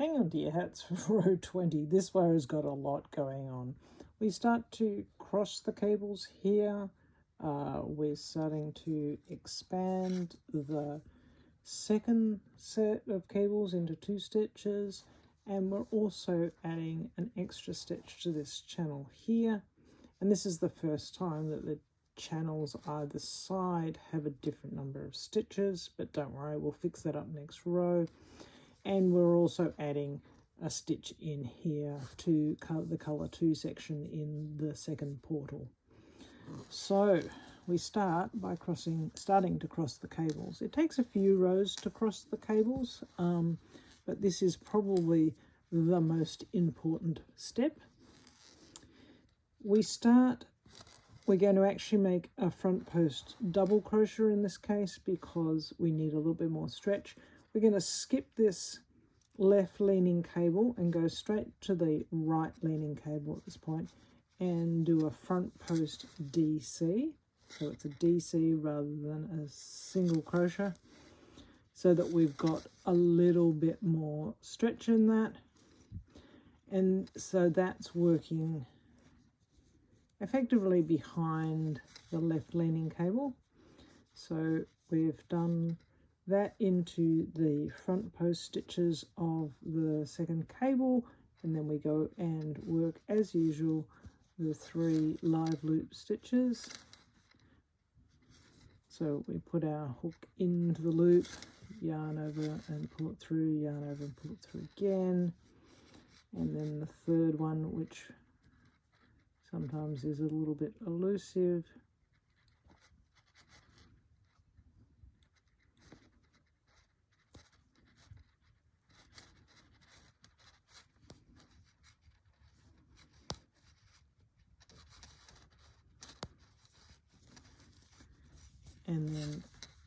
Hang on to your hats for row 20. This row has got a lot going on. We start to cross the cables here. We're starting to expand the second set of cables into 2 stitches, and we're also adding an extra stitch to this channel here. And this is the first time that the channels either side have a different number of stitches, but don't worry, we'll fix that up next row. And we're also adding a stitch in here to the color 2 section in the second portal. So we start by starting to cross the cables. It takes a few rows to cross the cables, but this is probably the most important step. We're going to actually make a front post double crochet in this case because we need a little bit more stretch. We're going to skip this left leaning cable and go straight to the right leaning cable at this point and do a front post DC. So it's a DC rather than a single crochet, so that we've got a little bit more stretch in that. And so that's working effectively behind the left leaning cable. So we've done that into the front post stitches of the second cable, and then we go and work as usual the 3 live loop stitches. So we put our hook into the loop, yarn over and pull it through, yarn over and pull it through again, and then the third one, which sometimes is a little bit elusive, and then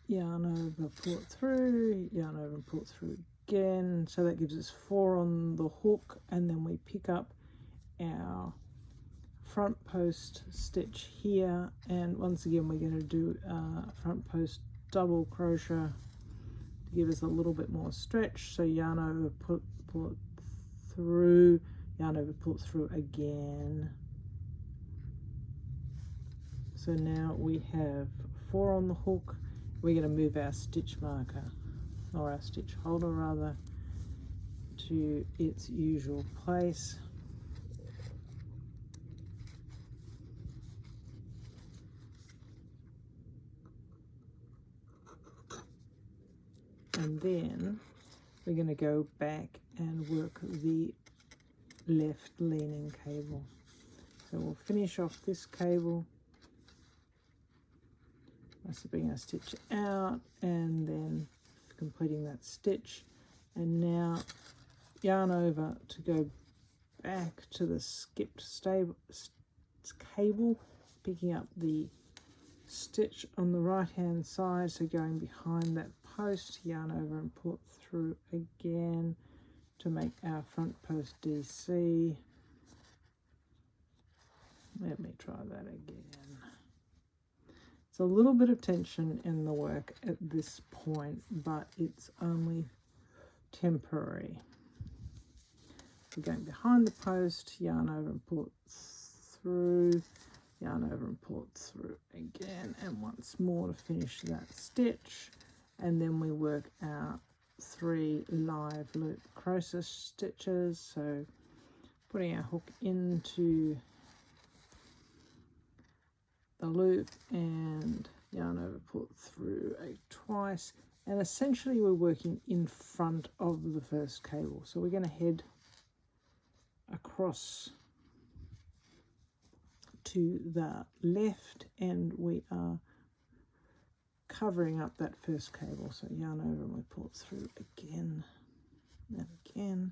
yarn over, pull it through, yarn over and pull it through again. So that gives us 4 on the hook, and then we pick up our front post stitch here, and once again we're going to do a front post double crochet to give us a little bit more stretch. So yarn over, pull it through, yarn over, pull it through again. So now we have 4 on the hook. We're going to move our stitch marker, or our stitch holder rather, to its usual place. And then we're going to go back and work the left leaning cable. So we'll finish off this cable by slipping our stitch out and then completing that stitch. And now yarn over to go back to the skipped cable, picking up the stitch on the right hand side, so going behind that post, yarn over and pull it through again to make our front post DC. Let me try that again. It's a little bit of tension in the work at this point, but it's only temporary. We're going behind the post, yarn over and pull it through, yarn over and pull it through again, and once more to finish that stitch. And then we work our 3 live loop crochet stitches. So putting our hook into the loop and yarn over, pull it through twice, and essentially we're working in front of the first cable. So we're going to head across to the left, and we are covering up that first cable. So yarn over and we pull it through again and again,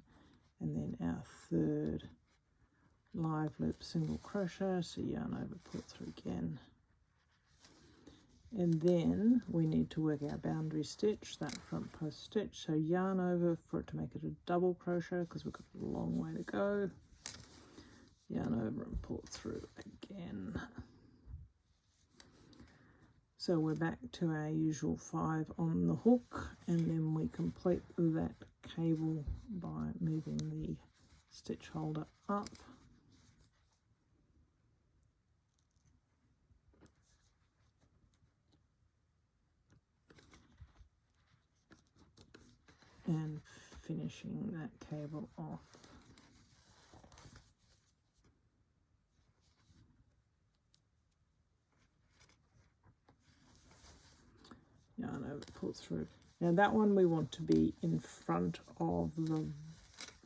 and then our 3rd live loop single crochet, so yarn over, pull it through again, and then we need to work our boundary stitch, that front post stitch. So yarn over for it to make it a double crochet because we've got a long way to go, yarn over and pull it through again. So we're back to our usual 5 on the hook, and then we complete that cable by moving the stitch holder up. And finishing that cable off. Yarn over, pull through. Now that one we want to be in front of the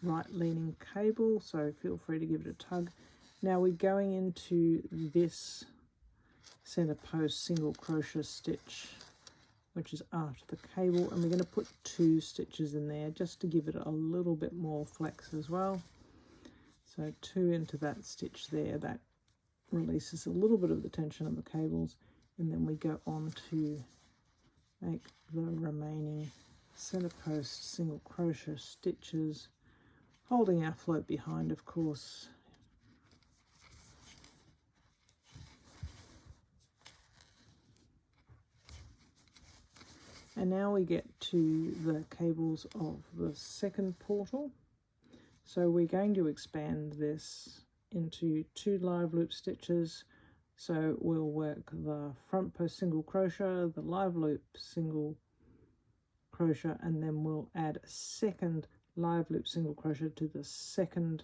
right leaning cable, so feel free to give it a tug. Now we're going into this center post single crochet stitch, which is after the cable, and we're going to put 2 stitches in there just to give it a little bit more flex as well. So 2 into that stitch there, that releases a little bit of the tension of the cables, and then we go on to make the remaining center post single crochet stitches, holding our float behind, of course. And now we get to the cables of the second portal. So we're going to expand this into 2 live loop stitches. So we'll work the front post single crochet, the live loop single crochet, and then we'll add a second live loop single crochet to the second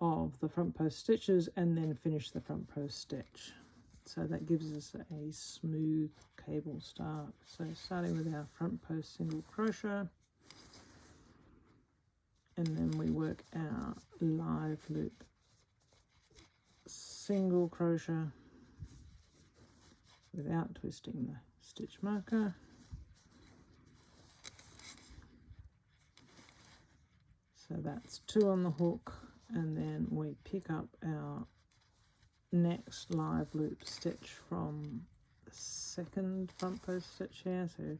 of the front post stitches, and then finish the front post stitch. So that gives us a smooth cable start. So starting with our front post single crochet, and then we work our live loop single crochet without twisting the stitch marker. So that's 2 on the hook, and then we pick up our next live loop stitch from the second front post stitch here. So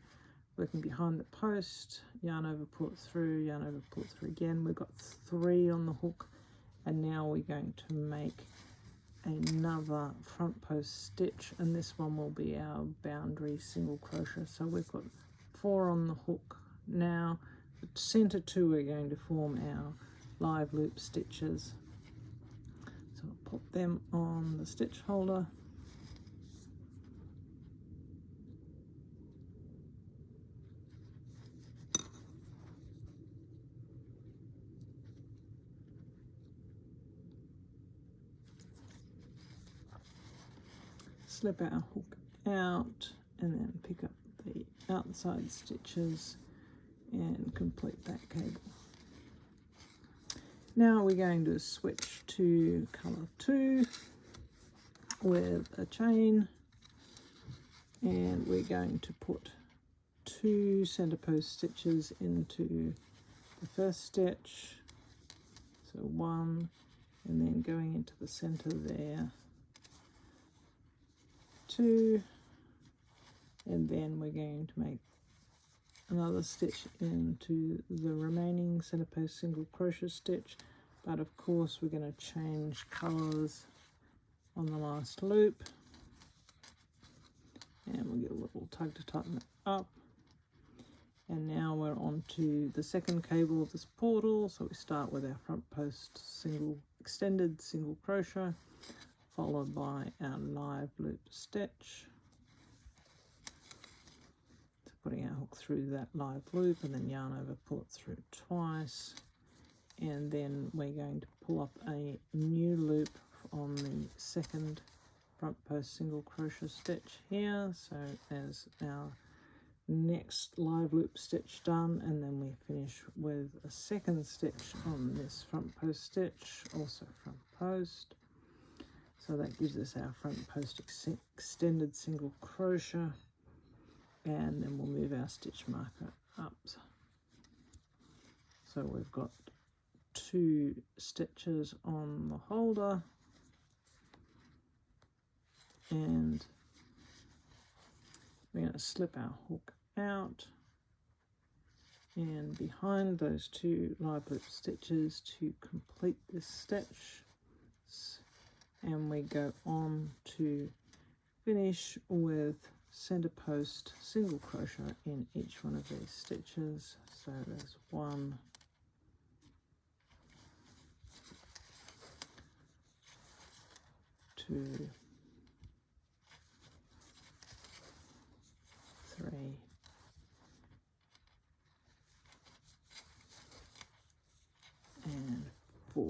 working behind the post, yarn over, pull it through, yarn over, pull it through again. We've got 3 on the hook, and now we're going to make another front post stitch, and this one will be our boundary single crochet. So we've got 4 on the hook now. The center 2 are going to form our live loop stitches. So I'll pop them on the stitch holder. Slip our hook out, and then pick up the outside stitches and complete that cable. Now we're going to switch to color 2 with a chain, and we're going to put 2 center post stitches into the first stitch. So 1, and then going into the center there, 2, and then we're going to make another stitch into the remaining center post single crochet stitch, but of course we're going to change colors on the last loop, and we'll give a little tug to tighten it up. And now we're on to the second cable of this portal. So we start with our front post single extended single crochet, followed by our live loop stitch. Putting our hook through that live loop, and then yarn over, pull it through twice, and then we're going to pull up a new loop on the second front post single crochet stitch here. So there's our next live loop stitch done, and then we finish with a second stitch on this front post stitch, also front post. So that gives us our front post extended single crochet, and then we'll move our stitch marker up. So we've got 2 stitches on the holder, and we're going to slip our hook out and behind those 2 live loop stitches to complete this stitch, and we go on to finish with center post single crochet in each one of these stitches. So there's 1, 2, 3, and 4.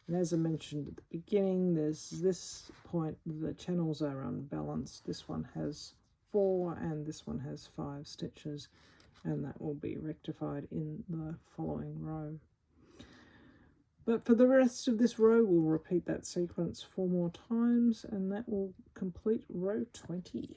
And as I mentioned at the beginning, there's this point, the channels are unbalanced. This one has 4 and this one has 5 stitches, and that will be rectified in the following row. But for the rest of this row, we'll repeat that sequence 4 more times, and that will complete row 20.